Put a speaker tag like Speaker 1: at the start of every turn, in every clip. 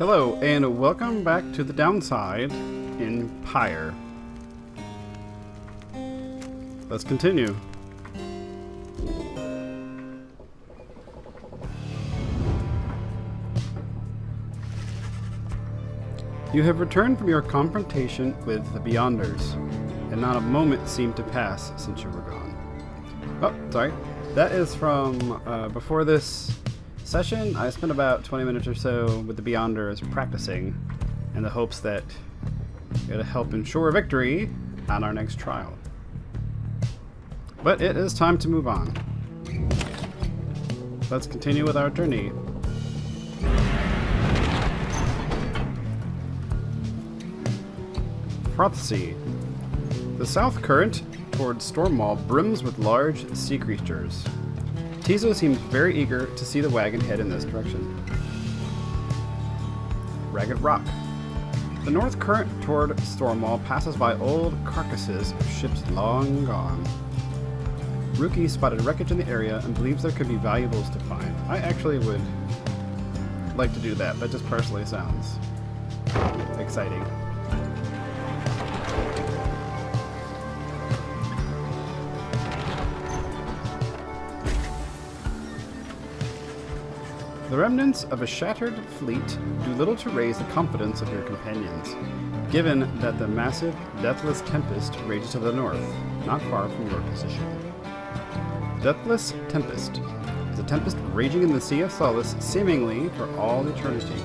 Speaker 1: Hello, and welcome back to the downside in Pyre. Let's continue. You have returned from your confrontation with the Beyonders, and not a moment seemed to pass since you were gone. Oh, sorry. That is from before this session. I spent about 20 minutes or so with the Beyonders practicing in the hopes that it'll help ensure victory on our next trial. But it is time to move on. Let's continue with our journey. Prophecy. The south current towards Stormwall brims with large sea creatures. Tizo seems very eager to see the wagon head in this direction. Ragged Rock. The north current toward Stormwall passes by old carcasses of ships long gone. Rookie spotted wreckage in the area and believes there could be valuables to find. I actually would like to do that. That just personally sounds exciting. The remnants of a shattered fleet do little to raise the confidence of your companions, given that the massive, deathless tempest rages to the north, not far from your position. Deathless Tempest is a tempest raging in the Sea of Solace seemingly for all eternity.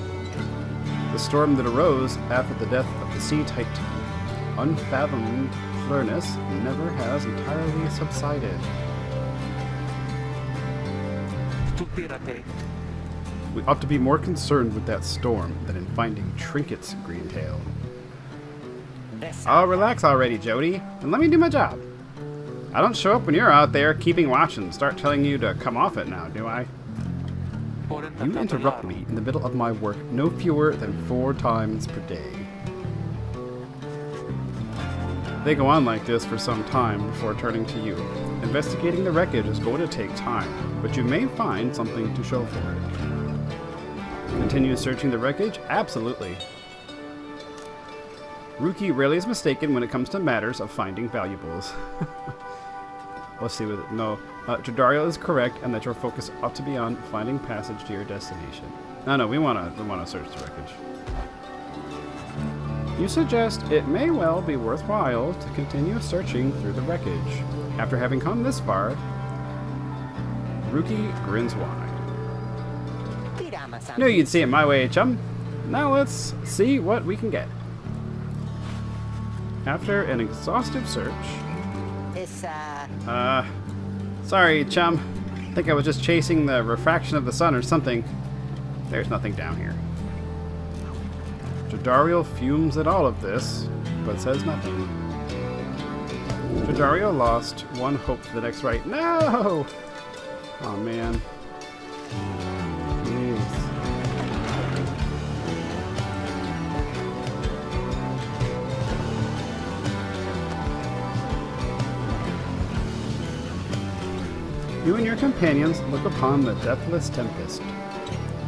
Speaker 1: The storm that arose after the death of the Sea Titan, unfathomed clearness, never has entirely subsided. We ought to be more concerned with that storm than in finding trinkets, Greentail. Oh, relax already, Jody, and let me do my job. I don't show up when you're out there keeping watch and start telling you to come off it now, do I? You interrupt me in the middle of my work no fewer than 4 times per day. They go on like this for some time before turning to you. Investigating the wreckage is going to take time, but you may find something to show for it. Continue searching the wreckage? Absolutely. Rookie rarely is mistaken when it comes to matters of finding valuables. Let's see with it. No, Tridario is correct, and that your focus ought to be on finding passage to your destination. No, we wanna search the wreckage. You suggest it may well be worthwhile to continue searching through the wreckage. After having come this far, Rookie grins wide. Knew you'd see it my way, chum. Now let's see what we can get. After an exhaustive search... Sorry, chum. I think I was just chasing the refraction of the sun or something. There's nothing down here. Tridario fumes at all of this, but says nothing. Tridario lost one hope for the next right. No! Oh, man. You and your companions look upon the deathless tempest.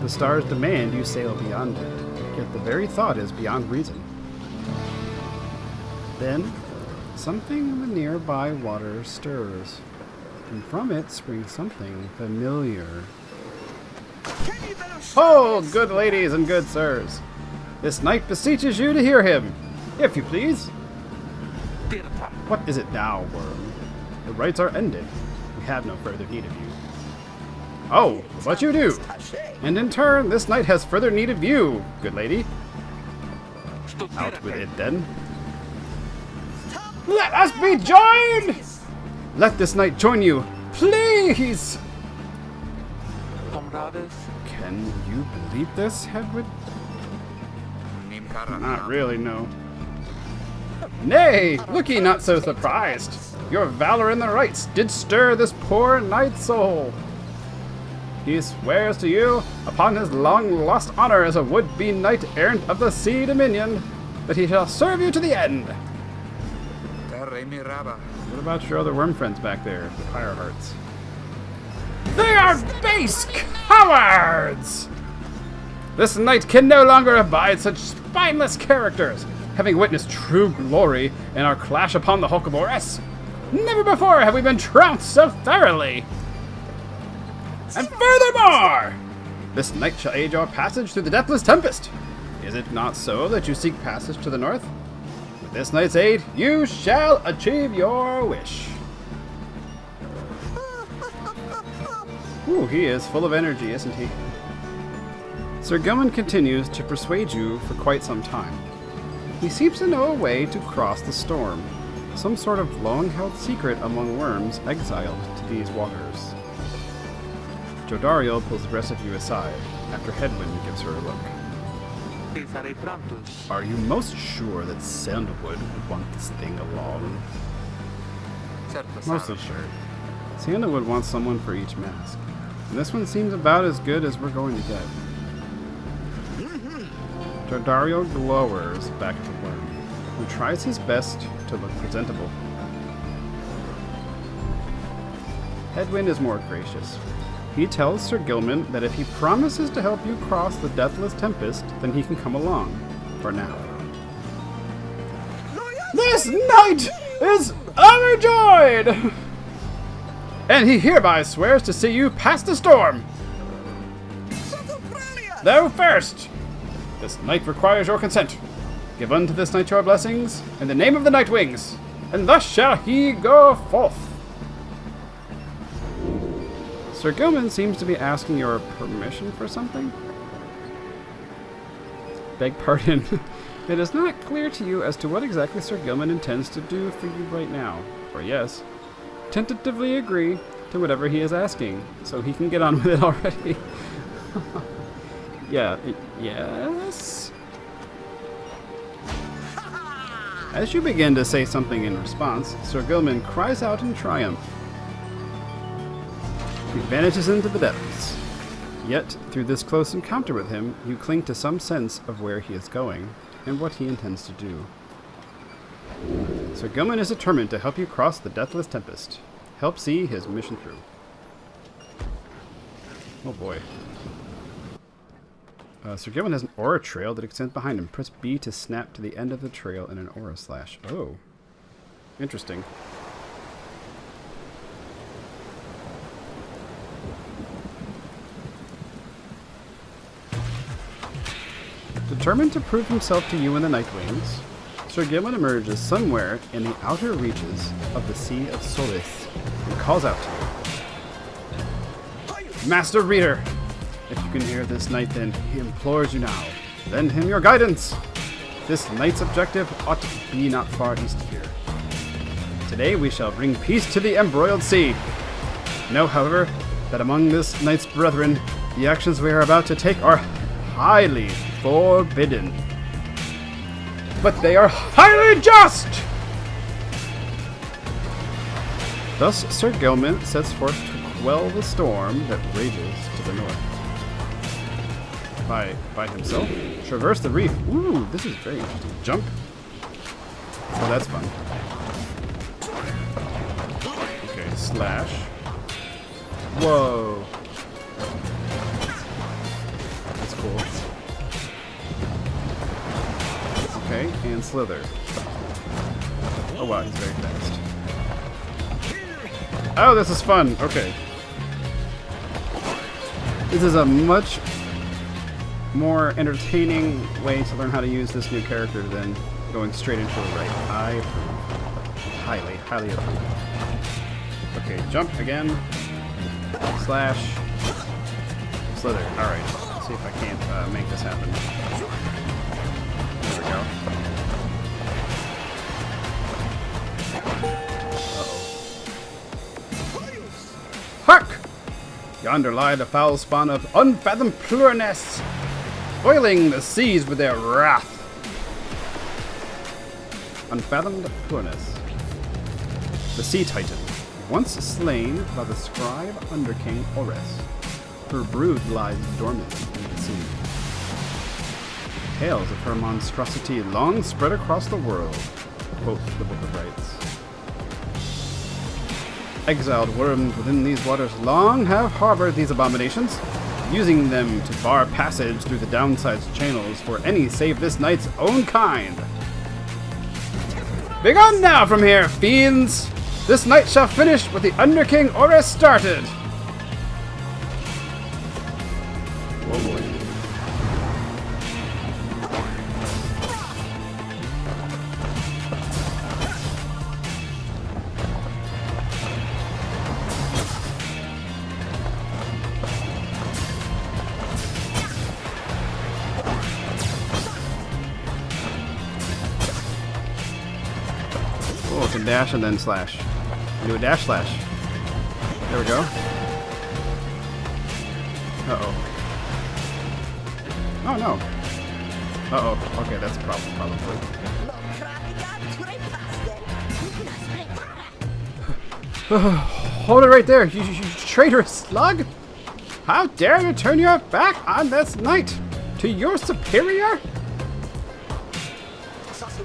Speaker 1: The stars demand you sail beyond it, yet the very thought is beyond reason. Then, something in the nearby water stirs, and from it springs something familiar. Hold, good ladies and good sirs! This knight beseeches you to hear him, if you please. What is it now, worm? The rites are ended. We have no further need of you. Oh, but you do. And in turn, this knight has further need of you, good lady. Out with it, then. Let us be joined! Let this knight join you, please! Can you believe this, Hedwyn? Not really, no. Nay, look ye not so surprised. Your valor in the rites did stir this poor knight's soul. He swears to you, upon his long-lost honor as a would-be knight-errant of the Sea Dominion, that he shall serve you to the end. What about your other worm friends back there, the Pyre-Parts? They are base cowards! This knight can no longer abide such spineless characters, having witnessed true glory in our clash upon the Hulk of Ores. Never before have we been trounced so thoroughly. And furthermore, this knight shall aid your passage through the deathless tempest. Is it not so that you seek passage to the north? With this knight's aid, you shall achieve your wish. Ooh, he is full of energy, isn't he? Sir Gilman continues to persuade you for quite some time. He seems to know a way to cross the storm, some sort of long-held secret among worms exiled to these waters. Jodariel pulls the rest of you aside, after Hedwyn gives her a look. Are you most sure that Sandalwood would want this thing along? Mostly sure. Sandalwood wants someone for each mask. And this one seems about as good as we're going to get. Jodariel glowers back at the worm, who tries his best to look presentable. Hedwyn is more gracious. He tells Sir Gilman that if he promises to help you cross the deathless tempest, then he can come along, for now. This knight is overjoyed! And he hereby swears to see you past the storm! Though first, this knight requires your consent. Give unto this knight your blessings, in the name of the Nightwings, and thus shall he go forth. Sir Gilman seems to be asking your permission for something? Beg pardon. It is not clear to you as to what exactly Sir Gilman intends to do for you right now. Or yes, tentatively agree to whatever he is asking, so he can get on with it already. Yes? As you begin to say something in response, Sir Gilman cries out in triumph. He vanishes into the depths. Yet, through this close encounter with him, you cling to some sense of where he is going, and what he intends to do. Sir Gilman is determined to help you cross the deathless tempest. Help see his mission through. Oh boy. Sir Gilman has an aura trail that extends behind him. Press B to snap to the end of the trail in an aura slash. Oh. Interesting. Determined to prove himself to you and the Nightwings, Sir Gilman emerges somewhere in the outer reaches of the Sea of Solace and calls out to you. Master Reader! If you can hear this knight, then he implores you now. Lend him your guidance! This knight's objective ought to be not far east of here. Today we shall bring peace to the embroiled sea. Know, however, that among this knight's brethren, the actions we are about to take are highly forbidden. But they are highly just! Thus Sir Gilman sets forth to quell the storm that rages to the north. By himself? Traverse the reef. Ooh, this is very interesting. Jump. Oh, that's fun. Okay, slash. Whoa. That's cool. Okay, and slither. Oh wow, he's very fast. Oh, this is fun. Okay. This is a much more entertaining way to learn how to use this new character than going straight into a right. I approve. Highly, highly approve. Okay, jump again. Slash. Slither. Alright. Let's see if I can't make this happen. There we go. Uh-oh. Hark! Yonder lie the foul spawn of unfathomed plurness, boiling the seas with their wrath. Unfathomed plurness. The sea titan, once slain by the scribe underking Ores. Her brood lies dormant in the sea. Tales of her monstrosity long spread across the world, quote the Book of Rites. Exiled worms within these waters long have harbored these abominations, using them to bar passage through the downside's channels for any save this knight's own kind. Begone now from here, fiends! This night shall finish what the Underking Ores started! Oh boy. Oh, it's a dash and then slash. Do a dash slash. There we go. Uh-oh. Oh no. Uh-oh. Okay, that's a problem, probably. Hold it right there, you traitorous slug! How dare you turn your back on this knight? To your superior?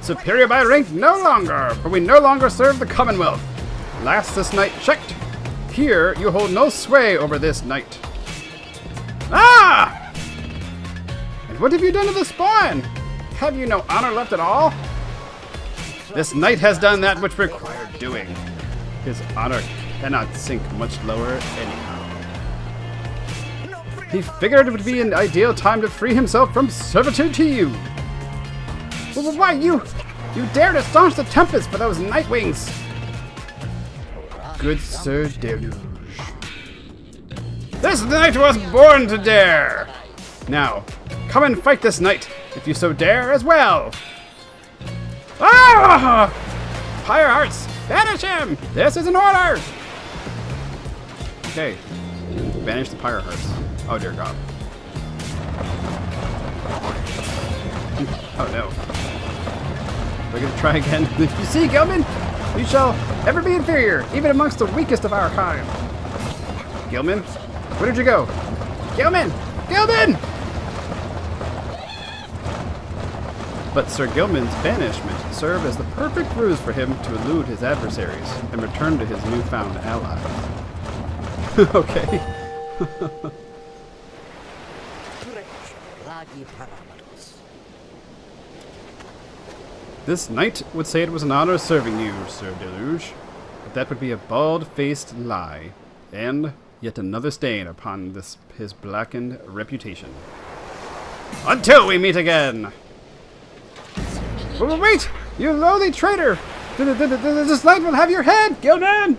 Speaker 1: Superior by rank no longer, for we no longer serve the Commonwealth. Last this knight checked. Here you hold no sway over this knight. Ah! And what have you done to the spawn? Have you no honor left at all? This knight has done that which required doing. His honor cannot sink much lower anyhow. He figured it would be an ideal time to free himself from servitude to you. Well, why you dare to staunch the Tempest for those Nightwings? Good Sir Deluge. This knight was born to dare! Now, come and fight this knight, if you so dare as well! Ah! Pyre-Parts, banish him! This is an order! Okay, banish the Pyre-Parts. Oh dear God. Oh no. We're gonna try again. You see, Gilman? You shall ever be inferior, even amongst the weakest of our kind. Gilman? Where did you go? Gilman! Gilman! But Sir Gilman's banishment served as the perfect ruse for him to elude his adversaries and return to his newfound allies. Okay. This knight would say it was an honor serving you, Sir Deluge, but that would be a bald-faced lie, and yet another stain upon his blackened reputation. Until we meet again! Wait! You lowly traitor! This knight will have your head, Gilman!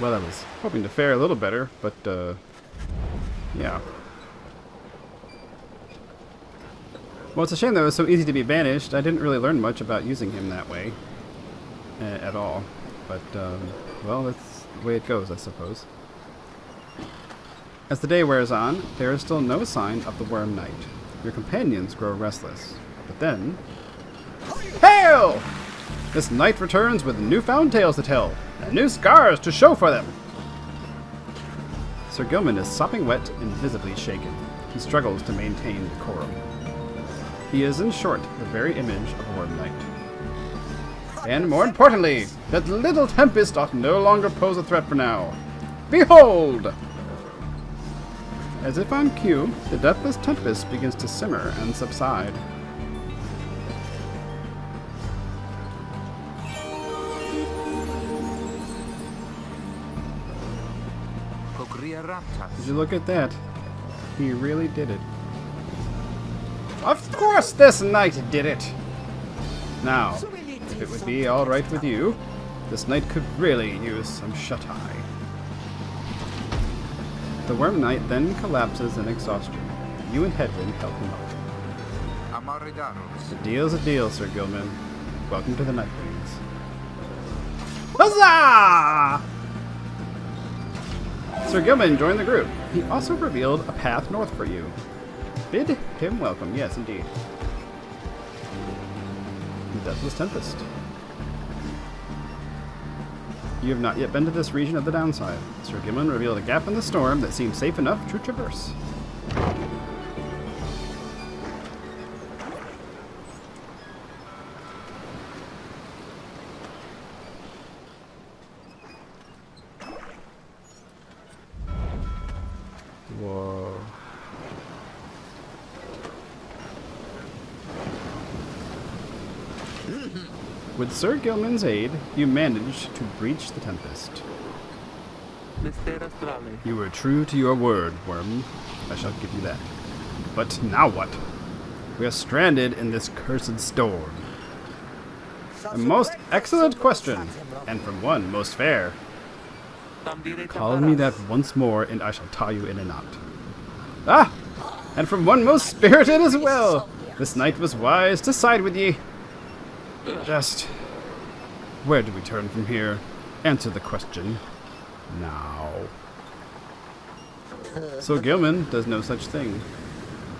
Speaker 1: Well, I was hoping to fare a little better, but, yeah. Well, it's a shame that it was so easy to be banished. I didn't really learn much about using him that way. At all. But, well, that's the way it goes, I suppose. As the day wears on, there is still no sign of the Worm Knight. Your companions grow restless. But then... Hail! This knight returns with newfound tales to tell, and new scars to show for them. Sir Gilman is sopping wet and visibly shaken. He struggles to maintain decorum. He is, in short, the very image of a Worm Knight. And more importantly, that little Tempest ought no longer pose a threat for now. Behold! As if on cue, the deathless Tempest begins to simmer and subside. Did you look at that? He really did it. Of course this knight did it! Now, if it would be alright with you, this knight could really use some shut-eye. The Worm Knight then collapses in exhaustion. You and Hedwyn help him up. A deal's a deal, Sir Gilman. Welcome to the Nightwings. Huzzah! Sir Gilman joined the group. He also revealed a path north for you. Bid him welcome, yes indeed. The Deathless Tempest. You have not yet been to this region of the downside. Sir Gilman revealed a gap in the storm that seemed safe enough to traverse. With Sir Gilman's aid, you managed to breach the Tempest. You were true to your word, Worm. I shall give you that. But now what? We are stranded in this cursed storm. A most excellent question, and from one most fair. Call me that once more, and I shall tie you in a knot. Ah! And from one most spirited as well. This knight was wise to side with ye. Just, where do we turn from here? Answer the question. Now. So Gilman does no such thing.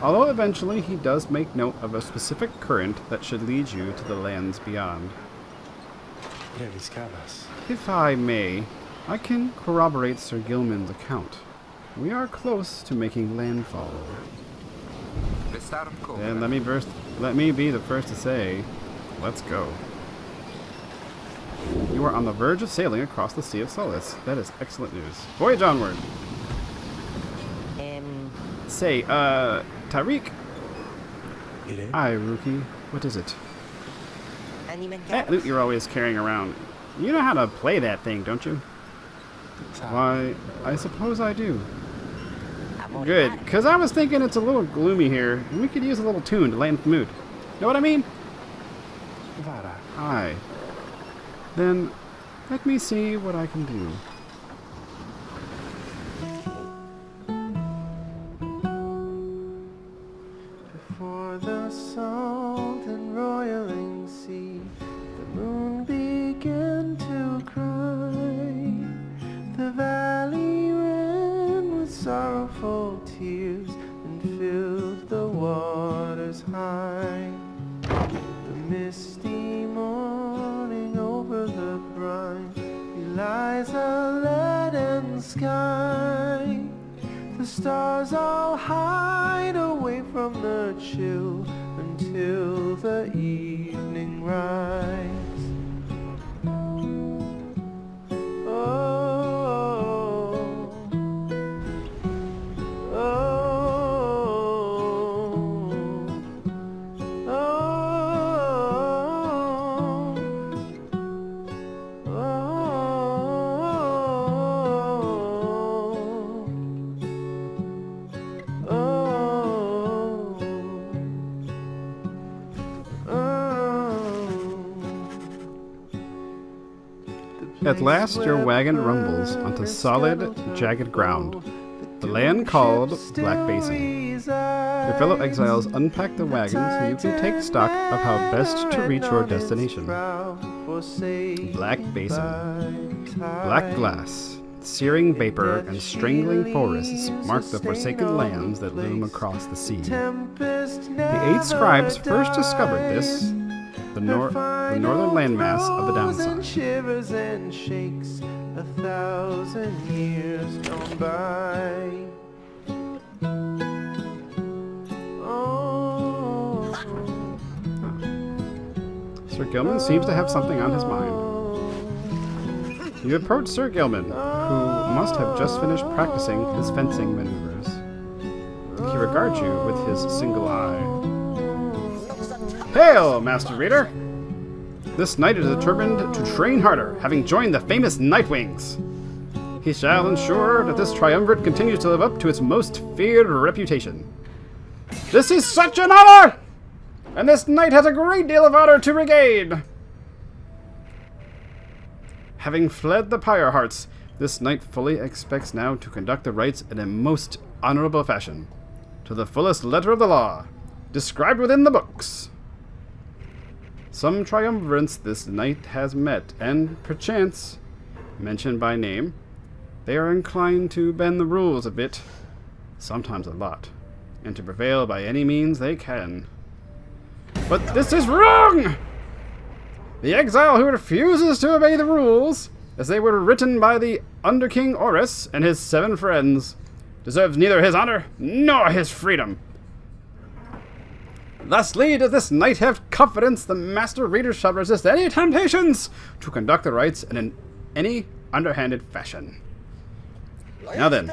Speaker 1: Although eventually he does make note of a specific current that should lead you to the lands beyond. If I may, I can corroborate Sir Gilman's account. We are close to making landfall. And let me be the first to say, let's go. You are on the verge of sailing across the Sea of Solace. That is excellent news. Voyage onward. Say, Tariq. Aye, Rookie. What is it? That loot you're always carrying around. You know how to play that thing, don't you? Why, I suppose I do. Good, because I was thinking it's a little gloomy here, and we could use a little tune to lighten the mood. Know what I mean? Aye. Then, let me see what I can do.
Speaker 2: Before the salt and roiling sea, the moon began to cry. The valley ran with sorrowful tears and filled the waters high. The misty morning over the brine belies a leaden sky. The stars all hide away from the chill until the evening rise.
Speaker 1: At last your wagon rumbles onto solid, jagged ground, the land called Black Basin. Your fellow exiles unpack the wagon so you can take stock of how best to reach your destination. Black Basin. Black glass, searing vapor, and strangling forests mark the forsaken lands that loom across the sea. The 8 scribes first discovered this, the northern landmass of the downside.
Speaker 2: Shivers and shakes 1,000 years gone by.
Speaker 1: Sir Gilman seems to have something on his mind. You approach Sir Gilman, who must have just finished practicing his fencing maneuvers. He regards you with his single eye. Hail, Master Reader! This knight is determined to train harder, having joined the famous Nightwings. He shall ensure that this triumvirate continues to live up to its most feared reputation. This is such an honor! And this knight has a great deal of honor to regain! Having fled the Pyre-Parts, this knight fully expects now to conduct the rites in a most honorable fashion, to the fullest letter of the law, described within the books. Some triumvirates this knight has met, and, perchance, mentioned by name, they are inclined to bend the rules a bit, sometimes a lot, and to prevail by any means they can. But this is wrong! The exile who refuses to obey the rules, as they were written by the Under-King Oris and his 7 friends, deserves neither his honor nor his freedom. Thusly does this knight have confidence the Master Reader shall resist any temptations to conduct the rites in any underhanded fashion. Now then,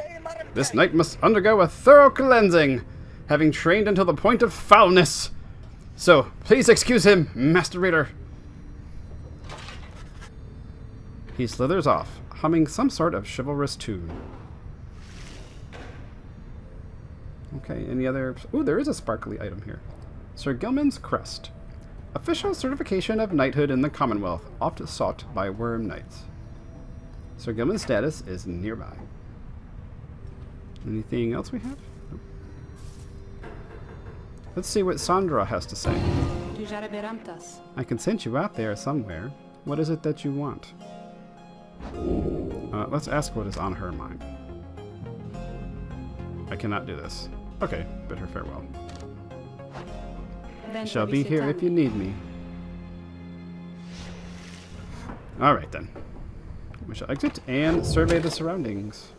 Speaker 1: this knight must undergo a thorough cleansing, having trained until the point of foulness. So, please excuse him, Master Reader. He slithers off, humming some sort of chivalrous tune. Okay, any other... Ooh, there is a sparkly item here. Sir Gilman's Crest. Official certification of knighthood in the Commonwealth, oft sought by worm knights. Sir Gilman's status is nearby. Anything else we have? Nope. Let's see what Sandra has to say. I can send you out there somewhere. What is it that you want? Let's ask what is on her mind. I cannot do this. Okay, bid her farewell. Shall be here if you need me. Alright then. We shall exit and survey the surroundings.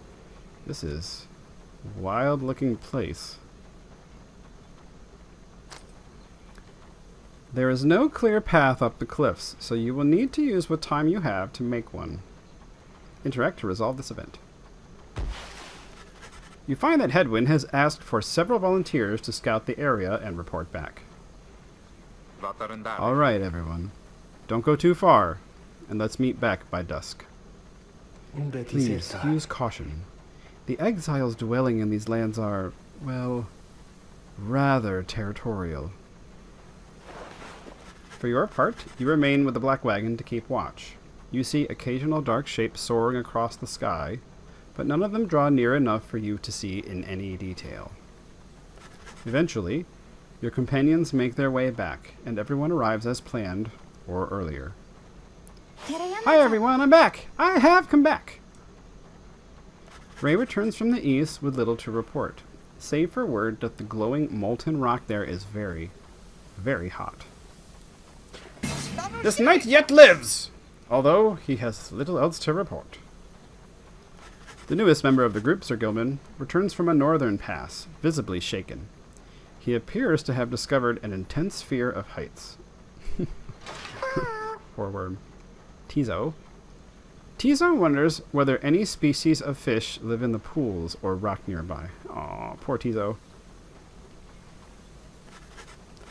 Speaker 1: This is a wild looking place. There is no clear path up the cliffs, so you will need to use what time you have to make one. Interact to resolve this event. You find that Hedwyn has asked for several volunteers to scout the area and report back. Alright, everyone. Don't go too far, and let's meet back by dusk. Please, use caution. The exiles dwelling in these lands are, well, rather territorial. For your part, you remain with the Black Wagon to keep watch. You see occasional dark shapes soaring across the sky, but none of them draw near enough for you to see in any detail. Eventually, your companions make their way back, and everyone arrives as planned, or earlier. Hi everyone, I'm back! I have come back! Ray returns from the east with little to report, save for word that the glowing molten rock there is very, very hot. This knight yet lives! Although he has little else to report. The newest member of the group, Sir Gilman, returns from a northern pass, visibly shaken. He appears to have discovered an intense fear of heights. Poor worm. Tizo. Tizo wonders whether any species of fish live in the pools or rock nearby. Aw, poor Tizo.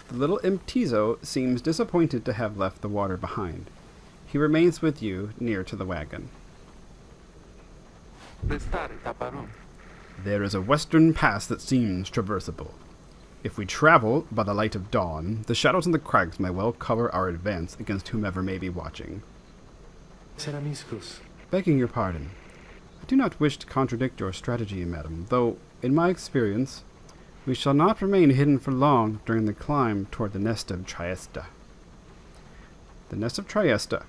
Speaker 1: The little imp Tizo seems disappointed to have left the water behind. He remains with you, near to the wagon. There is a western pass that seems traversable. If we travel by the light of dawn, the shadows on the crags may well cover our advance against whomever may be watching. Begging your pardon, I do not wish to contradict your strategy, madam, though, in my experience, we shall not remain hidden for long during the climb toward the nest of Triesta. The nest of Triesta.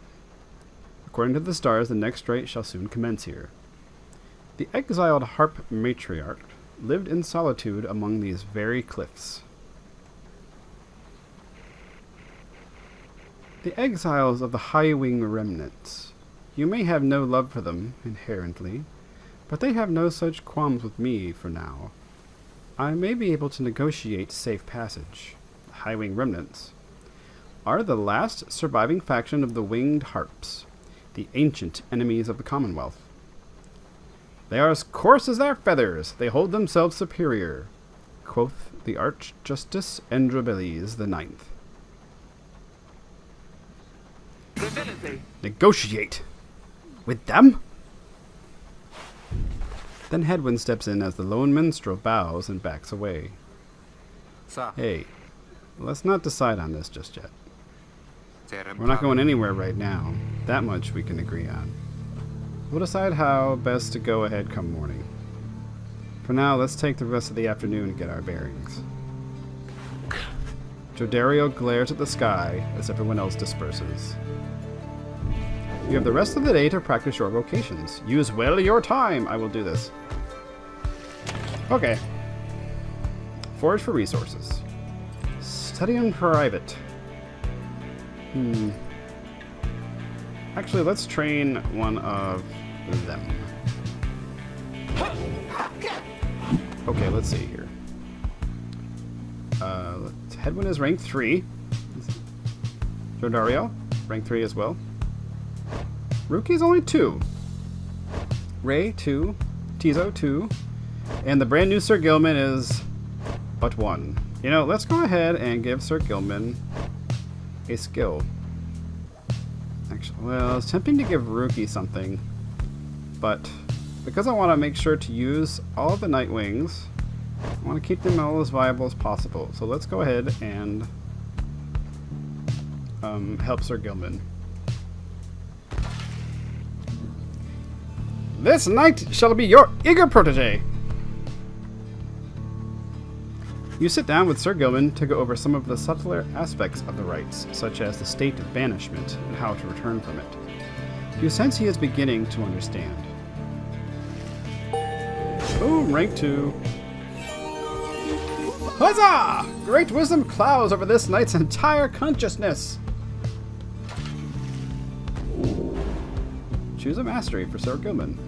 Speaker 1: According to the stars, the next rite shall soon commence here. The exiled harp matriarch lived in solitude among these very cliffs. The exiles of the high-wing remnants. You may have no love for them, inherently, but they have no such qualms with me for now. I may be able to negotiate safe passage. The high-wing remnants are the last surviving faction of the winged harps, the ancient enemies of the Commonwealth. They are as coarse as their feathers. They hold themselves superior, quoth the Archjustice Endrabiles the Ninth. Negotiate with them? Then Hedwyn steps in as the lone minstrel bows and backs away. Hey, let's not decide on this just yet. We're not going anywhere right now. That much we can agree on. We'll decide how best to go ahead come morning. For now, let's take the rest of the afternoon and get our bearings. Jodario glares at the sky as everyone else disperses. You have the rest of the day to practice your vocations. Use well your time. I will do this. Okay. Forage for resources. Study in private. Actually, let's train one of them. Okay, let's see here. Hedwyn is rank 3. Jodario, rank 3 as well. Ruki's only 2. Ray, 2. Tizo, 2. And the brand new Sir Gilman is but 1. You know, let's go ahead and give Sir Gilman a skill. Actually, well, it's tempting to give Ruki something, but because I want to make sure to use all of the Nightwings, I want to keep them all as viable as possible. So let's go ahead and help Sir Gilman. This knight shall be your eager protege. You sit down with Sir Gilman to go over some of the subtler aspects of the rites, such as the state of banishment and how to return from it. You sense he is beginning to understand. Boom, rank 2. Huzzah! Great wisdom clouds over this knight's entire consciousness. Choose a mastery for Sir Gilman.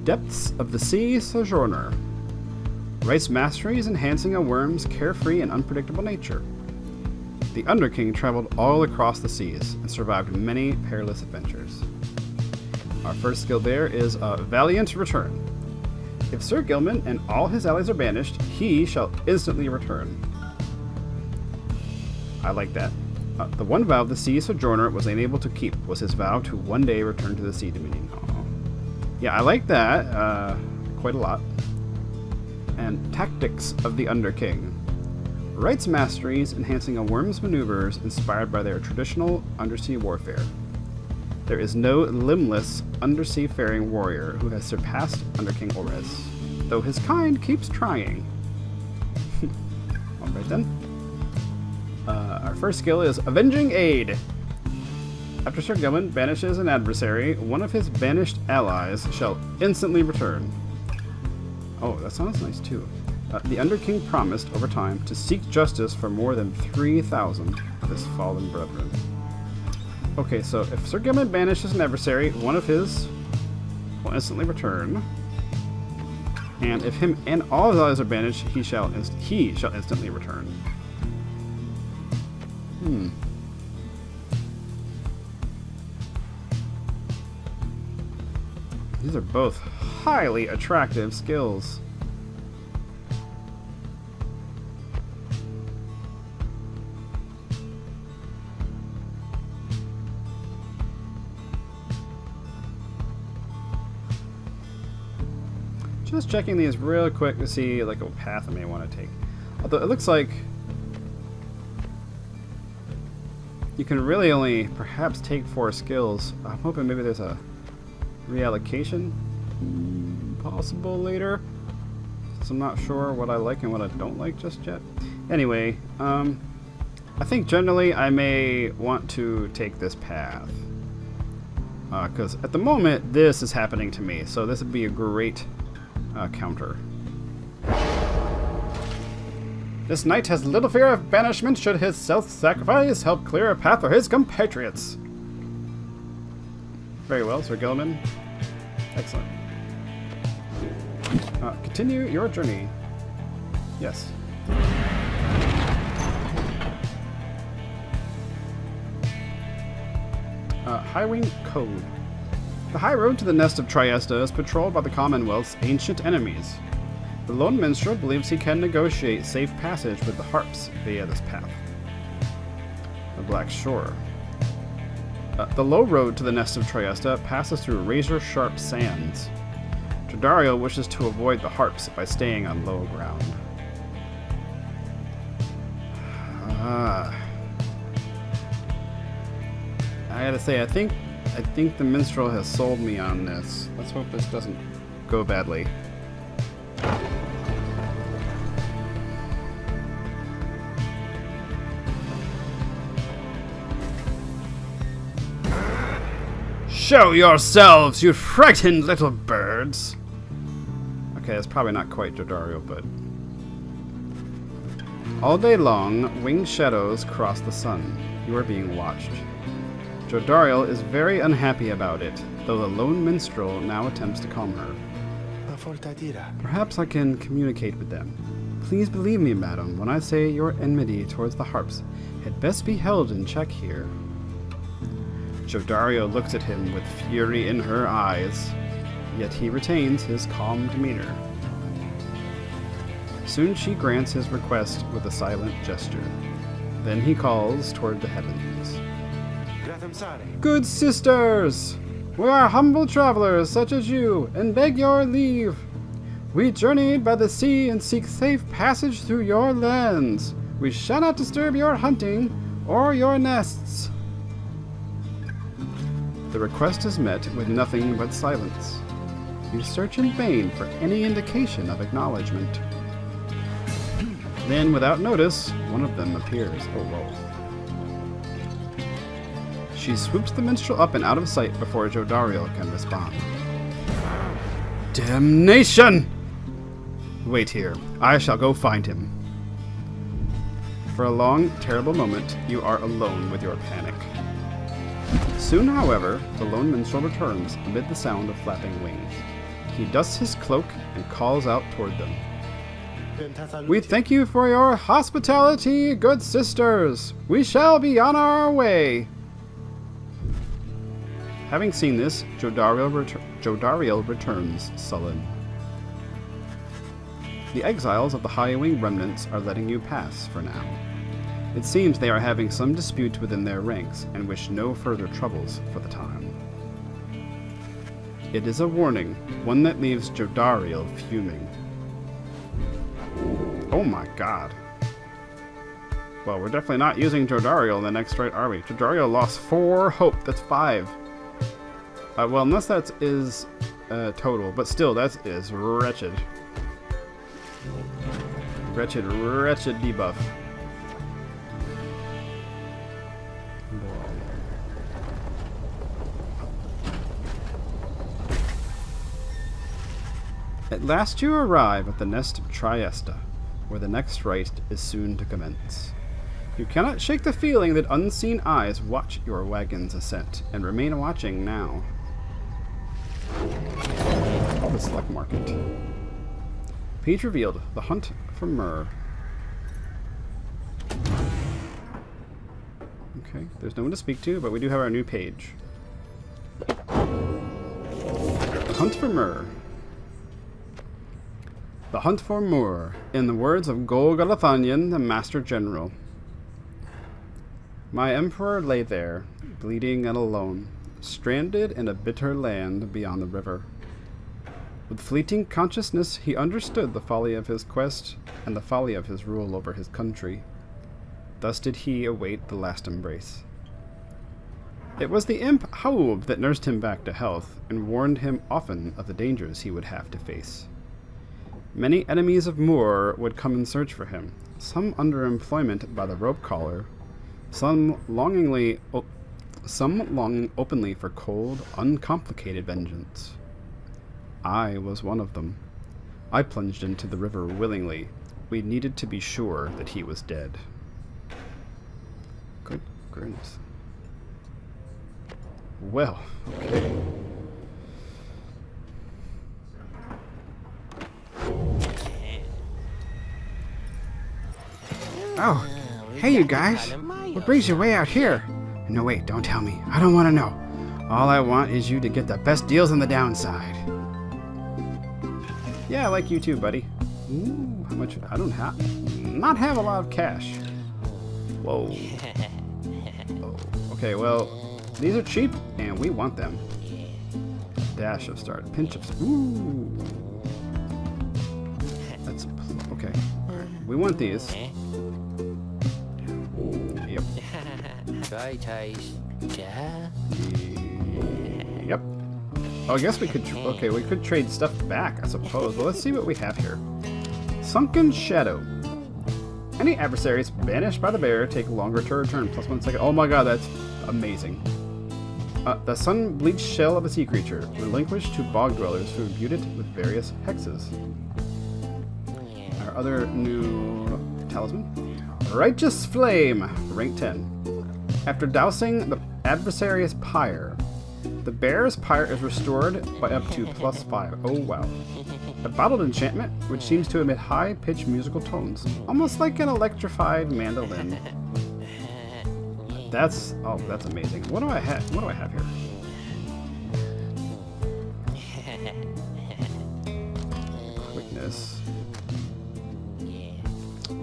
Speaker 1: Depths of the Sea Sojourner. Rites masteries enhancing a worm's carefree and unpredictable nature. The Underking traveled all across the seas and survived many perilous adventures. Our first skill there is a Valiant Return. If Sir Gilman and all his allies are banished, he shall instantly return. I like that. The one vow the Sea Sojourner was unable to keep was his vow to one day return to the Sea Dominion. Oh. Yeah, I like that quite a lot. And Tactics of the Underking. Rites masteries enhancing a worm's maneuvers inspired by their traditional undersea warfare. There is no limbless undersea faring warrior who has surpassed Underking Ores, though his kind keeps trying. Alright then. Our first skill is Avenging Aid. After Sir Gilman banishes an adversary, one of his banished allies shall instantly return. Oh, that sounds nice too. The Underking promised over time to seek justice for more than 3,000 of his fallen brethren. Okay, so if Sir Gilman banishes an adversary, one of his will instantly return. And if him and all his allies are banished, he shall instantly return. These are both highly attractive skills. Just checking these real quick to see like what path I may want to take. Although it looks like you can really only perhaps take 4 skills. I'm hoping maybe there's a reallocation possible later. So I'm not sure what I like and what I don't like just yet. Anyway, I think generally I may want to take this path. Because at the moment this is happening to me, so this would be a great counter. This knight has little fear of banishment should his self-sacrifice help clear a path for his compatriots. Very well, Sir Gilman. Excellent. Continue your journey. Yes. Highwing Code. The high road to the nest of Triesta is patrolled by the Commonwealth's ancient enemies. The lone minstrel believes he can negotiate safe passage with the harps via this path. The Black Shore. The low road to the nest of Triesta passes through razor-sharp sands. Tridario wishes to avoid the harps by staying on low ground. I gotta say, I think the minstrel has sold me on this. Let's hope this doesn't go badly. Show yourselves, you frightened little birds! Okay, that's probably not quite Tridario, but... All day long, winged shadows cross the sun. You are being watched. Tridario is very unhappy about it, though the lone minstrel now attempts to calm her. Perhaps I can communicate with them. Please believe me, madam, when I say your enmity towards the harps had best be held in check here. Tridario looks at him with fury in her eyes, yet he retains his calm demeanor. Soon she grants his request with a silent gesture. Then he calls toward the heavens.
Speaker 2: I'm sorry.
Speaker 1: Good sisters, we are humble travelers such as you, and beg your leave. We journeyed by the sea and seek safe passage through your lands. We shall not disturb your hunting or your nests. The request is met with nothing but silence. You search in vain for any indication of acknowledgement. Then, without notice, one of them appears. Oh, whoa. She swoops the minstrel up and out of sight before Jodariel can respond. Damnation! Wait here. I shall go find him. For a long, terrible moment, you are alone with your panic. Soon, however, the lone minstrel returns amid the sound of flapping wings. He dusts his cloak and calls out toward them. We thank you for your hospitality, good sisters. We shall be on our way. Having seen this, Jodariel returns sullen. The exiles of the High-Wing remnants are letting you pass for now. It seems they are having some dispute within their ranks and wish no further troubles for the time. It is a warning, one that leaves Jodariel fuming. Oh my god. Well, we're definitely not using Jodariel in the next fight, are we? Jodariel lost 4 hope. That's 5. Well, unless that is total, but still, that is wretched. Wretched debuff. At last you arrive at the nest of Triesta, where the next rite is soon to commence. You cannot shake the feeling that unseen eyes watch your wagon's ascent, and remain watching now. Oh, the select market. Page revealed, the hunt for myrrh. Okay, there's no one to speak to, but we do have our new page. The hunt for myrrh. The hunt for myrrh, in the words of Gol Galathanian, the Master General. My emperor lay there, bleeding and alone, stranded in a bitter land beyond the river. With fleeting consciousness, he understood the folly of his quest and the folly of his rule over his country. Thus did he await the last embrace. It was the imp Haub that nursed him back to health and warned him often of the dangers he would have to face. Many enemies of Moor would come in search for him, some under employment by the rope collar, some longing openly for cold, uncomplicated vengeance. I was one of them. I plunged into the river willingly. We needed to be sure that he was dead. Good goodness. Well, okay. Oh, hey you guys. What brings you way out here? No, wait, don't tell me. I don't want to know. All I want is you to get the best deals on the downside. Yeah, I like you too, buddy. Ooh, how much? I don't not have a lot of cash. Whoa. Oh, okay, well, these are cheap, and we want them. Dash of start. Pinch of... Ooh. That's... Okay. Right. We want these. Yep. Yep. Oh, I guess we could... Okay, we could trade stuff back, I suppose. Well, let's see what we have here. Sunken Shadow. Any adversaries banished by the bear take longer to return. Plus 1 second. Oh my god, that's amazing. The sun-bleached shell of a sea creature, relinquished to bog dwellers who imbued it with various hexes. Our other new talisman. Righteous Flame, rank 10. After dousing the adversary's pyre, the bear's pyre is restored by up to +5. Oh wow. A bottled enchantment, which seems to emit high-pitched musical tones, almost like an electrified mandolin. That's amazing. What do I have? What do I have here? Quickness.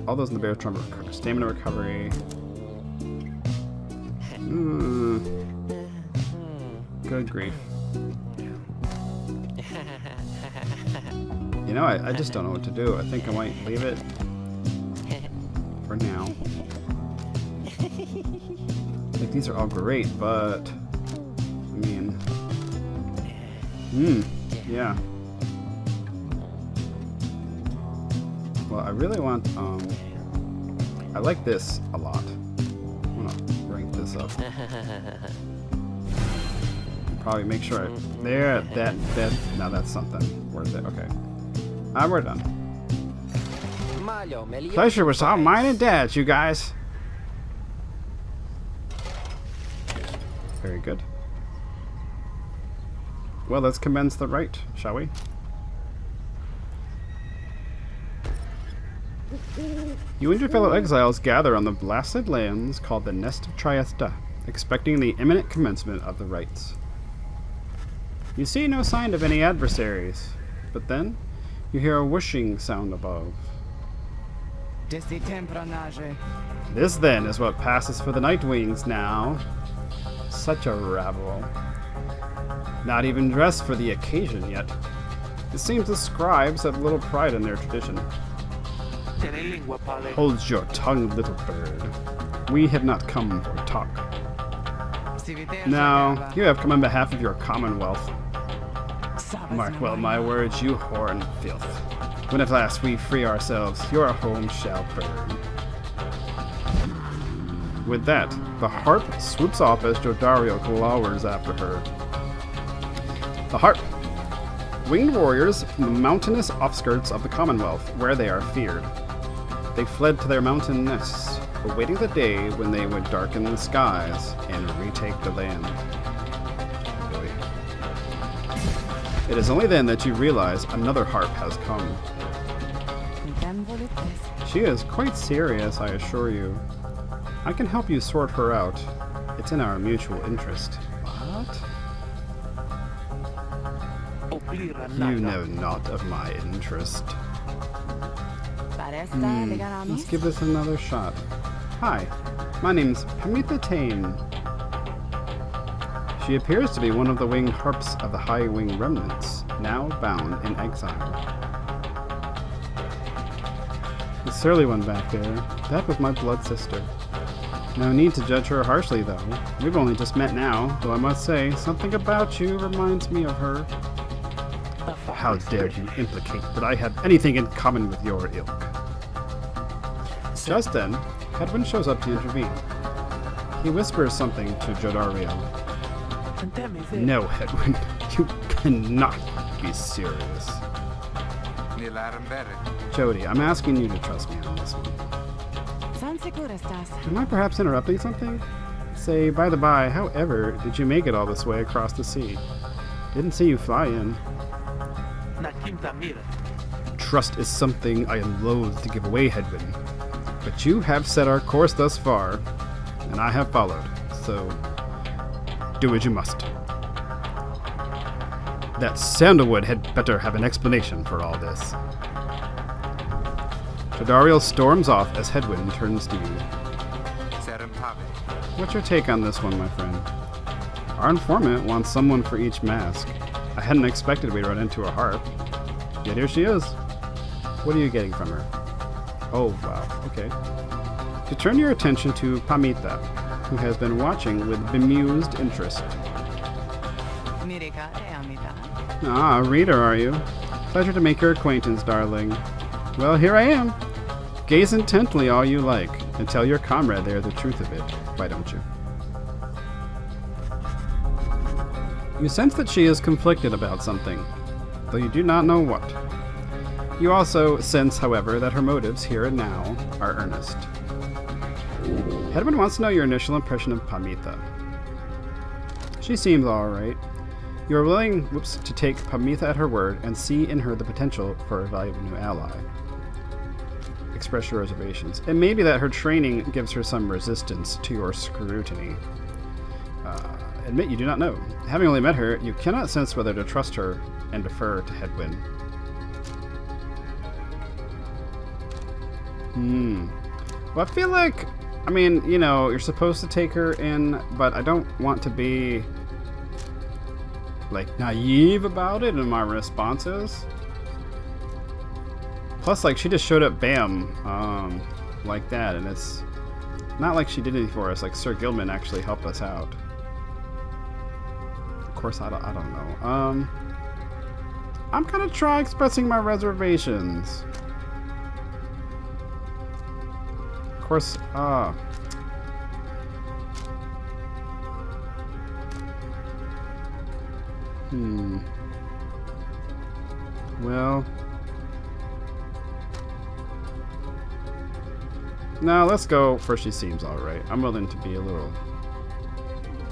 Speaker 1: All those in the bear trump stamina recovery. Good grief. You know, I just don't know what to do. I think I might leave it for now. Like, these are all great, but I mean, yeah. Well, I really want, I like this a lot. I'm gonna rank this up. Probably make sure that, now that's something worth it. Okay. We're done. Pleasure was all mine and Dad's, you guys. Very good. Well, let's commence the rite, shall we? You and your fellow exiles gather on the blasted lands called the Nest of Triesta, expecting the imminent commencement of the rites. You see no sign of any adversaries, but then you hear a whooshing sound above. This then is what passes for the Nightwings now. Such a rabble. Not even dressed for the occasion yet. It seems the scribes have little pride in their tradition. Hold your tongue, little bird. We have not come for talk. Now, you have come on behalf of your commonwealth. Mark well my words, you whore and filth. When at last we free ourselves, your home shall burn. With that, the harp swoops off as Jodario glowers after her. The harp. Winged warriors from the mountainous offskirts of the Commonwealth, where they are feared. They fled to their mountain nests, awaiting the day when they would darken the skies and retake the land. Boy. It is only then that you realize another harp has come. She is quite serious, I assure you. I can help you sort her out. It's in our mutual interest. What? You know not of my interest. Let's give this another shot. Hi, my name's Pamitha Theyn. She appears to be one of the winged harps of the High Wing remnants, now bound in exile. The surly one back there, that was my blood sister. No need to judge her harshly, though. We've only just met now, though I must say, something about you reminds me of her. How dare you implicate that I have anything in common with your ilk? Just then, Hedwyn shows up to intervene. He whispers something to Jodario. No, Hedwyn, you cannot be serious. Jody, I'm asking you to trust me on this one. Am I perhaps interrupting something? Say, by the by, however did you make it all this way across the sea? Didn't see you fly in. Trust is something I am loath to give away, Hedwyn. But you have set our course thus far, and I have followed, so do as you must. That sandalwood had better have an explanation for all this. Jodario storms off as Hedwyn turns to you. What's your take on this one, my friend? Our informant wants someone for each mask. I hadn't expected we'd run into a harp. Yet here she is. What are you getting from her? Oh, wow, okay. To turn your attention to Pamitha, who has been watching with bemused interest. Ah, a reader, are you? Pleasure to make your acquaintance, darling. Well, here I am. Gaze intently all you like, and tell your comrade there the truth of it, why don't you? You sense that she is conflicted about something, though you do not know what. You also sense, however, that her motives here and now are earnest. Hedwyn wants to know your initial impression of Pamitha. She seems alright. You are willing, to take Pamitha at her word and see in her the potential for a valuable new ally. Express your reservations. It may be that her training gives her some resistance to your scrutiny. Admit you do not know. Having only met her, you cannot sense whether to trust her and defer to Hedwyn. Well, I feel like, I mean, you know, you're supposed to take her in, but I don't want to be like naive about it in my responses. Plus, like, she just showed up, bam, like that, and it's not like she did anything for us. Like, Sir Gilman actually helped us out. Of course, I don't know. I'm gonna try expressing my reservations. Of course, well, no, let's go for she seems alright. I'm willing to be a little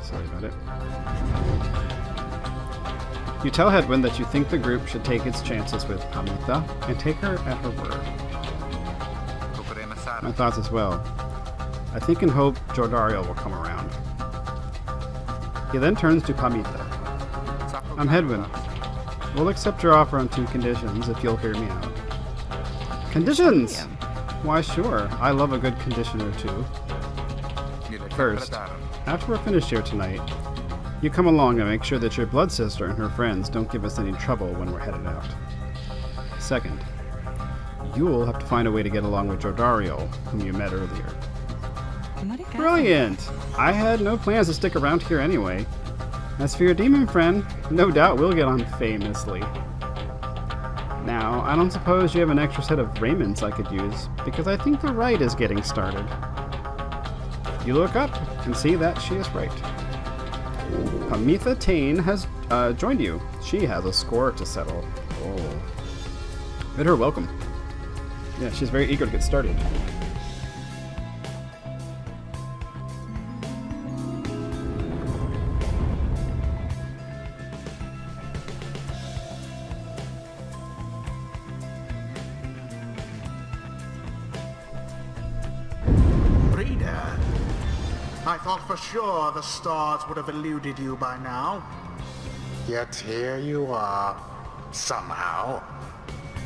Speaker 1: sorry about it. You tell Hedwyn that you think the group should take its chances with Pamitha and take her at her word. My thoughts as well. I think and hope Jordario will come around. He then turns to Pamitha. I'm Hedwyn. We'll accept your offer on 2 conditions if you'll hear me out. Conditions? Why, sure. I love a good condition or 2. First, after we're finished here tonight, you come along and make sure that your blood sister and her friends don't give us any trouble when we're headed out. Second, you'll have to find a way to get along with Jordario, whom you met earlier. Brilliant! I had no plans to stick around here anyway. As for your demon friend, no doubt we'll get on famously. Now, I don't suppose you have an extra set of raiments I could use, because I think the rite is getting started. You look up and see that she is right. Pamitha Theyn has joined you. She has a score to settle. Oh. Bid her welcome. Yeah, she's very eager to get started.
Speaker 3: I thought for sure the stars would have eluded you by now. Yet here you are, somehow,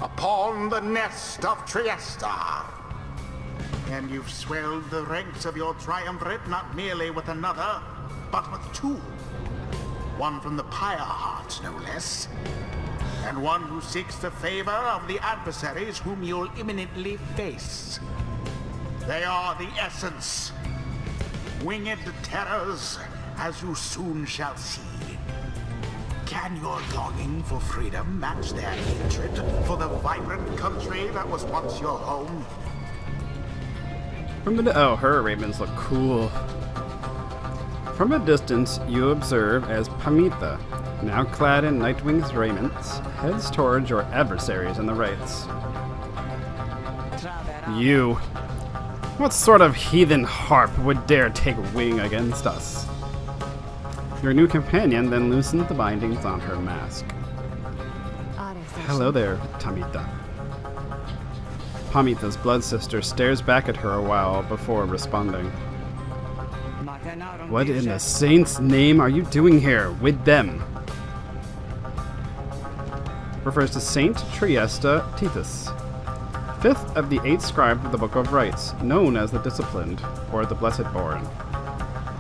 Speaker 3: upon the nest of Triesta. And you've swelled the ranks of your triumvirate not merely with another, but with 2. One from the Pyre-Part, no less. And one who seeks the favor of the adversaries whom you'll imminently face. They are the essence. Winged terrors, as you soon shall see. Can your longing for freedom match their hatred for the vibrant country that was once your home?
Speaker 1: Oh, her ravens look cool. From a distance, you observe as Pamitha, now clad in Nightwings raiments, heads towards your adversaries in the Rites. You. What sort of heathen harp would dare take wing against us? Your new companion then loosens the bindings on her mask. Hello there, Pamitha. Pamitha's blood sister stares back at her a while before responding. What in the saint's name are you doing here with them? Refers to Saint Triesta Tethys, 5th of the 8 scribes of the Book of Rites, known as the Disciplined, or the Blessed Born.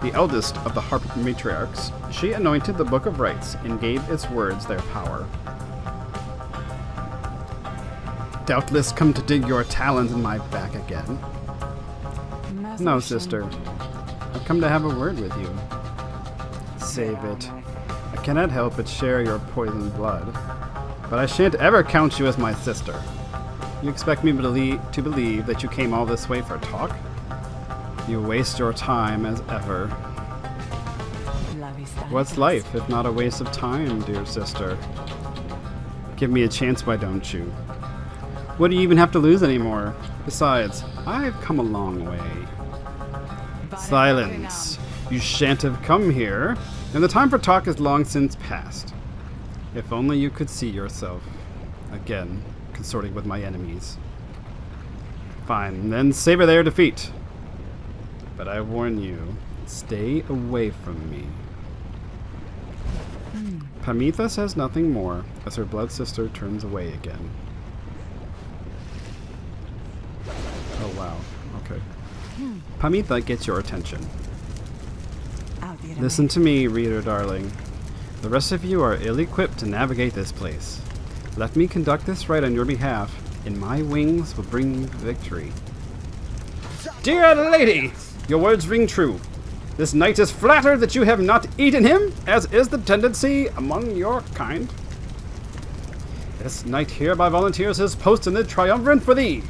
Speaker 1: The eldest of the Harp Matriarchs, she anointed the Book of Rites and gave its words their power. Doubtless come to dig your talons in my back again. No, sister. I've come to have a word with you. Save it. I cannot help but share your poisoned blood, but I shan't ever count you as my sister. You expect me to believe that you came all this way for talk? You waste your time as ever. What's life if not a waste of time, dear sister? Give me a chance, why don't you? What do you even have to lose anymore? Besides, I've come a long way. Silence! You shan't have come here, and the time for talk is long since past. If only you could see yourself, again, consorting with my enemies. Fine, then savor their defeat. But I warn you, stay away from me. Pamitha says nothing more as her blood sister turns away again. Oh wow, okay. Pamitha gets your attention. Listen to me, reader darling. The rest of you are ill-equipped to navigate this place. Let me conduct this rite on your behalf, and my wings will bring you victory. Dear lady, your words ring true. This knight is flattered that you have not eaten him, as is the tendency among your kind. This knight hereby volunteers his post in the triumvirate for thee.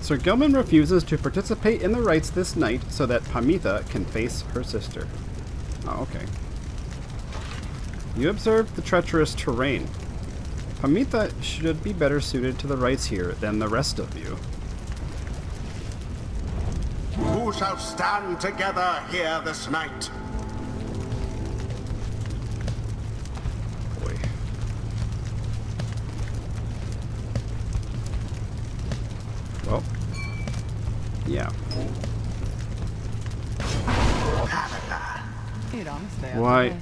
Speaker 1: Sir Gilman refuses to participate in the rites this night so that Pamitha can face her sister. Oh, okay. You observed the treacherous terrain. Pamitha should be better suited to the rites here than the rest of you.
Speaker 3: Who shall stand together here this night?
Speaker 1: Boy. Well. Yeah. Why,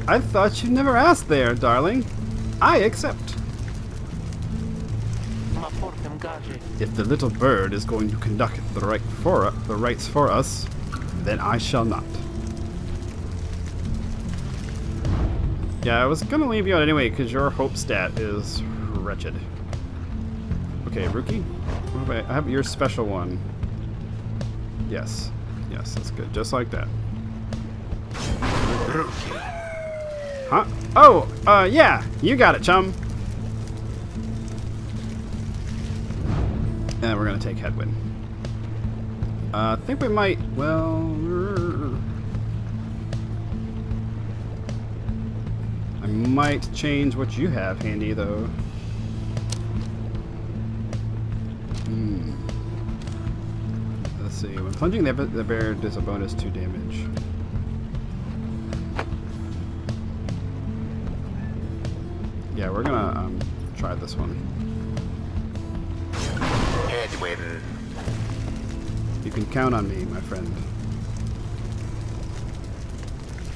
Speaker 1: I thought you'd never asked there, darling. I accept. If the little bird is going to conduct the rites for us, then I shall not. Yeah, I was gonna leave you out anyway, because your hope stat is wretched. Okay, rookie. What about, I have your special one. Yes. Yes, that's good. Just like that.
Speaker 3: Rookie.
Speaker 1: Huh? Oh, yeah. You got it, chum. And we're gonna take Hedwyn. I think we might, well... I might change what you have handy, though. Let's see. When plunging, the bear does a bonus 2 damage. Yeah, we're gonna try this one.
Speaker 3: Hedwyn.
Speaker 1: You can count on me, my friend.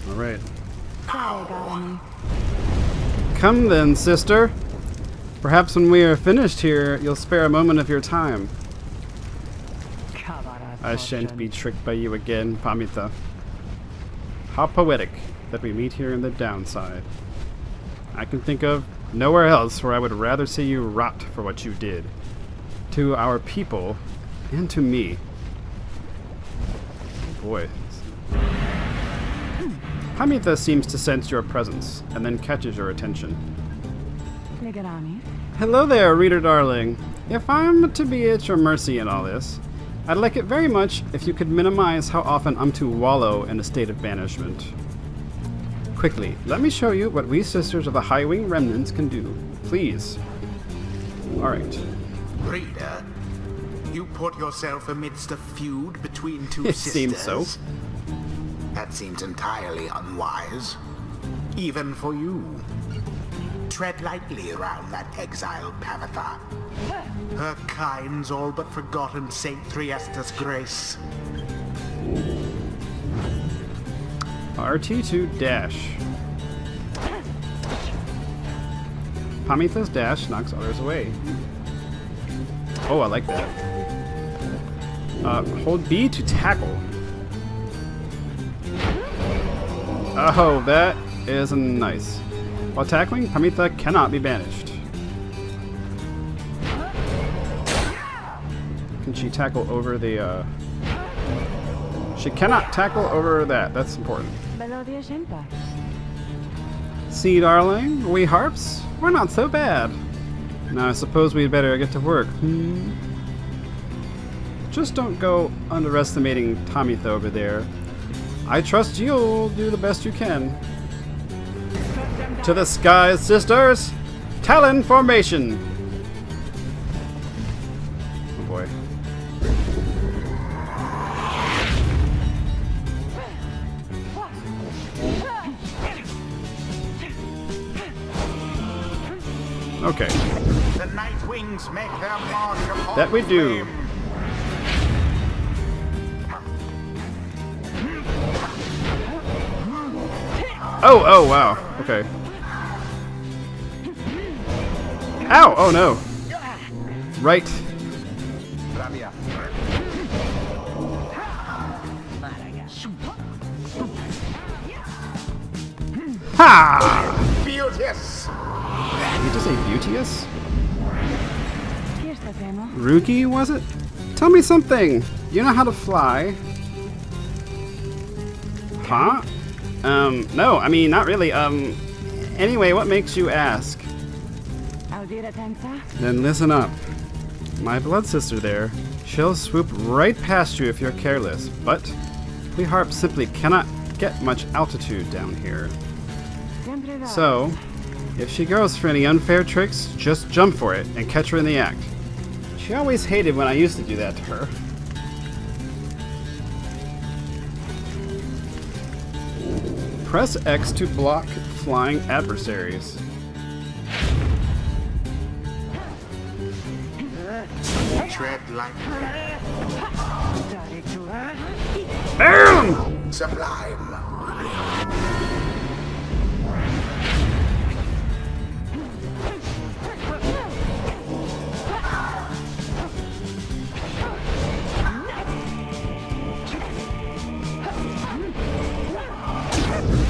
Speaker 1: Alright. Come then, sister. Perhaps when we are finished here, you'll spare a moment of your time. I shan't be tricked by you again, Pamitha. How poetic that we meet here in the downside. I can think of nowhere else where I would rather see you rot for what you did. To our people, and to me. Boy. Pamitha seems to sense your presence, and then catches your attention. Hello there, reader darling. If I'm to be at your mercy in all this, I'd like it very much if you could minimize how often I'm to wallow in a state of banishment. Quickly, let me show you what we sisters of the High Wing Remnants can do. Please. Alright.
Speaker 3: Reader, you put yourself amidst a feud between two
Speaker 1: It
Speaker 3: sisters.
Speaker 1: seems so.
Speaker 3: That seems entirely unwise. Even for you. Tread lightly around that exiled Pamitha. Her kind's all but forgotten Saint Triesta's grace.
Speaker 1: RT2 dash. Pamitha's dash knocks others away. Oh, I like that. Hold B to tackle. Oh, that is nice. While tackling, Pamitha cannot be banished. Can she tackle over the, She cannot tackle over that. That's important. See, darling, we harps, we're not so bad. Now I suppose we'd better get to work. Just don't go underestimating Pamitha over there. I trust you'll do the best you can. To the skies, sisters! Talon formation! Oh boy. Okay.
Speaker 3: The Nightwings make their march upon
Speaker 1: That we do.
Speaker 3: flame.
Speaker 1: Oh, wow. Okay. Ow! Oh no. Right. Ha!
Speaker 3: Beauteous!
Speaker 1: Did you just say beauteous? Ruki, was it? Tell me something. You know how to fly? Huh? No, I mean, not really. Anyway, what makes you ask? Then listen up. My blood sister there, she'll swoop right past you if you're careless, but we harps simply cannot get much altitude down here. So, if she goes for any unfair tricks, just jump for it and catch her in the act. She always hated when I used to do that to her. Press X to block flying adversaries.
Speaker 3: Tread lightly.
Speaker 1: BAM!
Speaker 3: Sublime.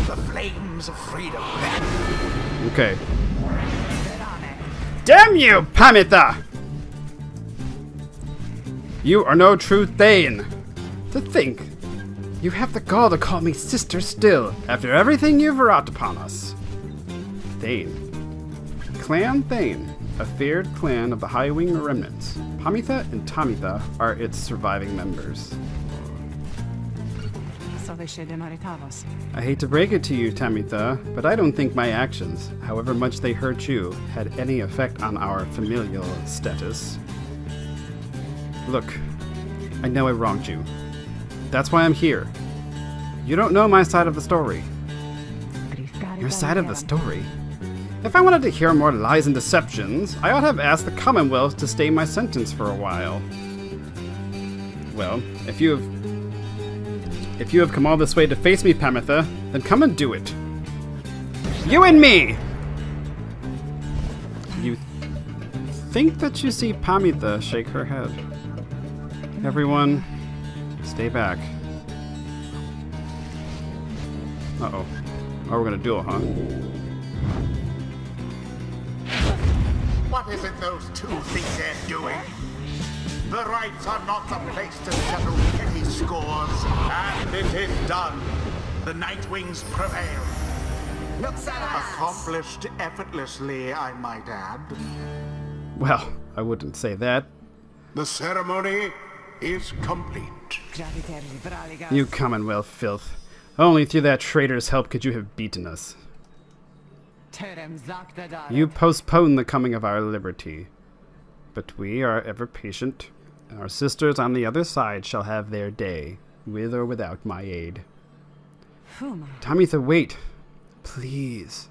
Speaker 3: The flames of freedom.
Speaker 1: Okay. Damn you, Pamitha! You are no true Thane. To think, you have the gall to call me sister still, after everything you've wrought upon us. Thane. Clan Thane, a feared clan of the Highwing remnants. Pamitha and Tamitha are its surviving members. I hate to break it to you, Tamitha, but I don't think my actions, however much they hurt you, had any effect on our familial status. Look, I know I wronged you. That's why I'm here. You don't know my side of the story. Your side of the story? If I wanted to hear more lies and deceptions, I ought to have asked the Commonwealth to stay my sentence for a while. Well, if you have come all this way to face me, Pamitha, then come and do it. You and me! You think that you see Pamitha shake her head. Everyone, stay back. Uh-oh. Oh, we're gonna duel, huh?
Speaker 3: What is it those two think they're doing? The Rites are not the place to settle petty scores. And it is done. The Nightwings prevail. Accomplished effortlessly, I might add.
Speaker 1: Well, I wouldn't say that.
Speaker 3: The ceremony is complete.
Speaker 1: You Commonwealth filth. Only through that traitor's help could you have beaten us. You postpone the coming of our liberty. But we are ever patient, and our sisters on the other side shall have their day, with or without my aid. Tamitha, wait. Please.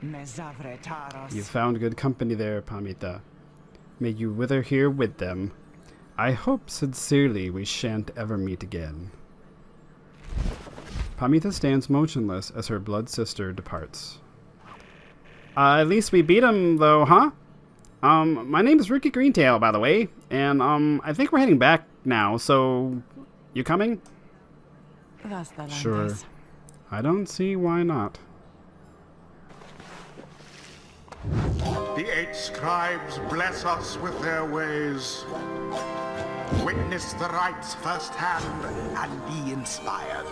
Speaker 1: You found good company there, Pamitha. May you wither here with them. I hope sincerely we shan't ever meet again. Pamitha stands motionless as her blood sister departs. At least we beat him, though, huh? My name is Ricky Greentail, by the way, and, I think we're heading back now, so... You coming? Sure. I don't see why not.
Speaker 3: The 8 scribes bless us with their ways. Witness the Rites firsthand and be inspired.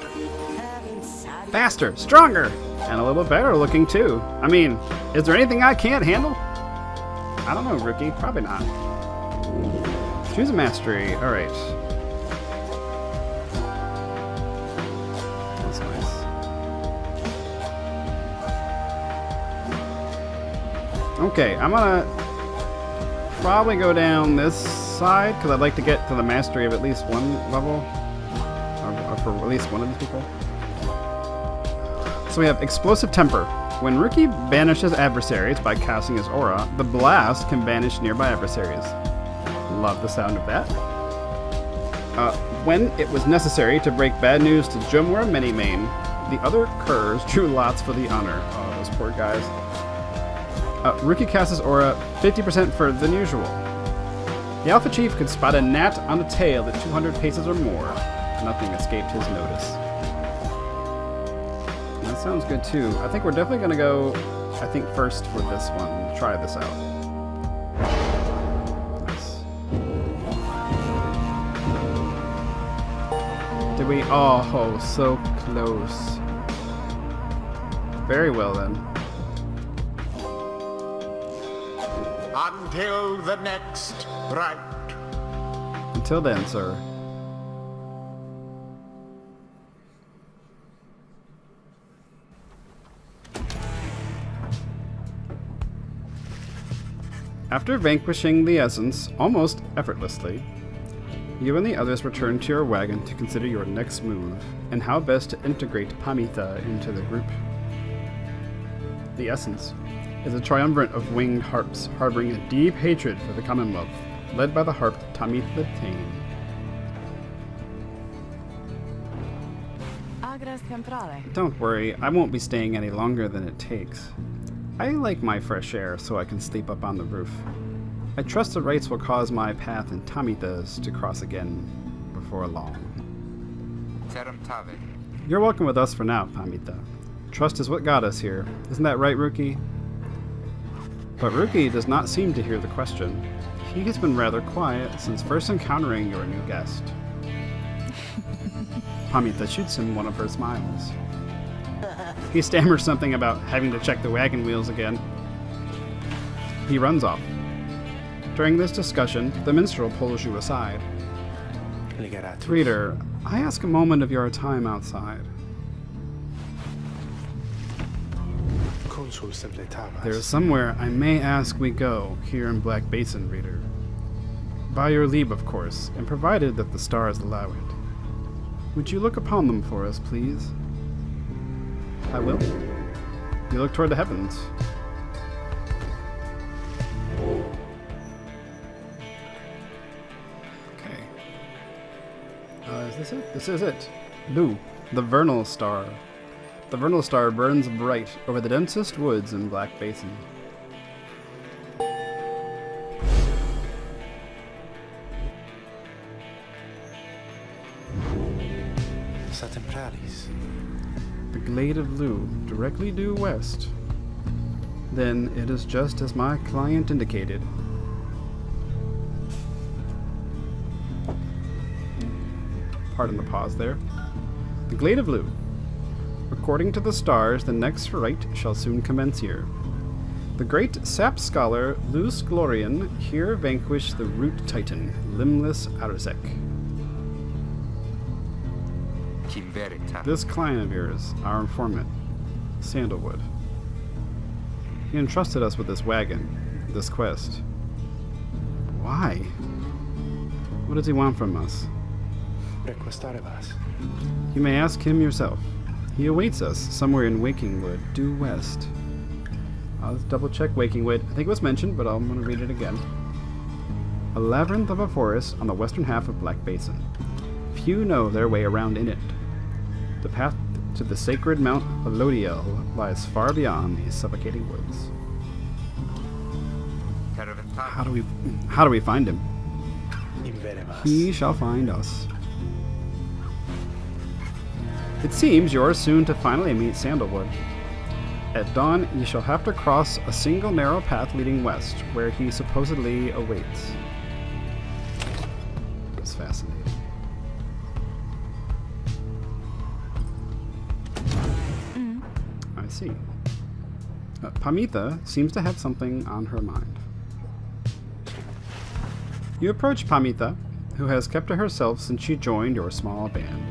Speaker 1: Faster, stronger, and a little better looking too. I mean, is there anything I can't handle? I don't know, Rookie. Probably not. Choose a mastery. Alright. That's nice. Okay, I'm gonna probably go down this side because I'd like to get to the mastery of at least one level. Or for at least one of these people. So we have Explosive Temper. When Rookie banishes adversaries by casting his aura, the blast can banish nearby adversaries. Love the sound of that. When it was necessary to break bad news to Jumwar Minimane, the other curs drew lots for the honor. Oh, those poor guys. Rookie casts his aura 50% further than usual. The Alpha Chief could spot a gnat on a tail at 200 paces or more. Nothing escaped his notice. That sounds good too. I think we're definitely gonna go, I think, first with this one. Try this out. Nice. Did we? Oh, so close. Very well then.
Speaker 3: Until the next rite.
Speaker 1: Until then, sir. After vanquishing the essence almost effortlessly, you and the others return to your wagon to consider your next move and how best to integrate Pamitha into the group. The essence is a triumvirate of winged harps harboring a deep hatred for the Commonwealth, led by the harp Pamitha Theyn. Don't worry, I won't be staying any longer than it takes. I like my fresh air so I can sleep up on the roof. I trust the Rites will cause my path and Pamitha's to cross again before long. You're welcome with us for now, Pamitha. Trust is what got us here. Isn't that right, Rookie? But Rookie does not seem to hear the question. He has been rather quiet since first encountering your new guest. Pamitha shoots him one of her smiles. He stammers something about having to check the wagon wheels again. He runs off. During this discussion, the minstrel pulls you aside. Reader, I ask a moment of your time outside. There is somewhere I may ask we go, here in Black Basin, reader. By your leave, of course, and provided that the stars allow it. Would you look upon them for us, please? I will. You look toward the heavens. Okay. Is this it? This is it. Lu, the vernal star. The vernal star burns bright over the densest woods in Black Basin. The glade of Lu, directly due west. Then it is just as my client indicated. Pardon the pause there. The glade of Lu. According to the stars, the next rite shall soon commence here. The great sap scholar Luce Glorian here vanquished the root titan, limbless Arzek. This client of yours, our informant, Sandalwood. He entrusted us with this wagon, this quest. Why? What does he want from us? You may ask him yourself. He awaits us somewhere in Wakingwood, due west. I'll double check Wakingwood. I think it was mentioned, but I'm going to read it again. A labyrinth of a forest on the western half of Black Basin. Few know their way around in it. The path to the sacred Mount Elodiel lies far beyond these suffocating woods. How do we find him? He shall find us. It seems you are soon to finally meet Sandalwood. At dawn, you shall have to cross a single narrow path leading west, where he supposedly awaits. It's fascinating. I see. Pamitha seems to have something on her mind. You approach Pamitha, who has kept to herself since she joined your small band.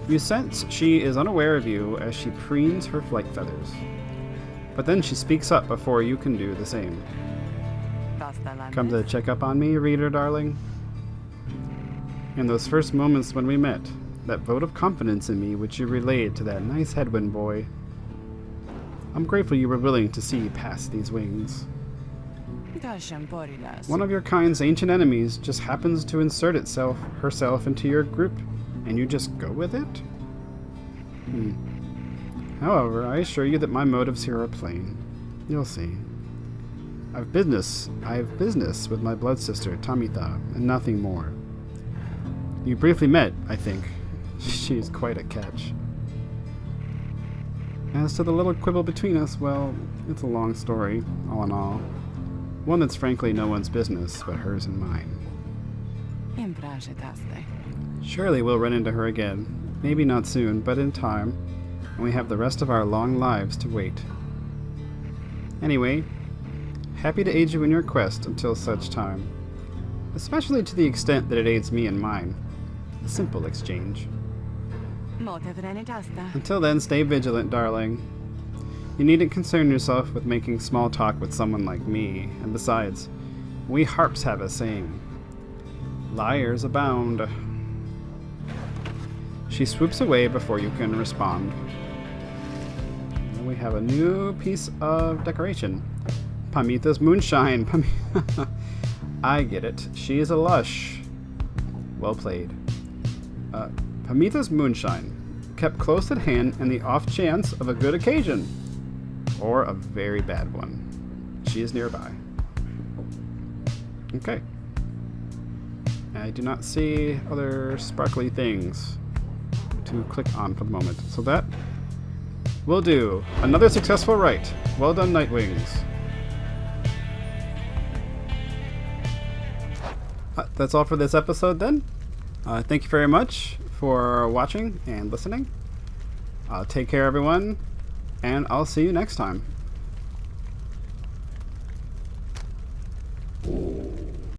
Speaker 1: You sense she is unaware of you as she preens her flight feathers. But then she speaks up before you can do the same. Come to check up on me, reader darling? In those first moments when we met, that vote of confidence in me which you relayed to that nice Hedwyn boy. I'm grateful you were willing to see past these wings. One of your kind's ancient enemies just happens to insert herself into your group, and you just go with it? However, I assure you that my motives here are plain. You'll see. I have business with my blood sister, Pamitha, and nothing more. You briefly met, I think. She's quite a catch. As to the little quibble between us, well, it's a long story, all in all. One that's frankly no one's business but hers and mine. Surely we'll run into her again. Maybe not soon, but in time. And we have the rest of our long lives to wait. Anyway, happy to aid you in your quest until such time. Especially to the extent that it aids me in mine. A simple exchange. Until then, stay vigilant, darling. You needn't concern yourself with making small talk with someone like me. And besides, we harps have a saying. Liars abound. She swoops away before you can respond. And we have a new piece of decoration. Pamitha's moonshine. I get it. She is a lush. Well played. Pamitha's moonshine. Kept close at hand in the off chance of a good occasion. Or a very bad one. She is nearby. Okay. I do not see other sparkly things to click on for the moment. So that will do. Another successful rite. Well done, Nightwings. That's all for this episode then. Thank you very much for watching and listening. Take care, everyone, and I'll see you next time.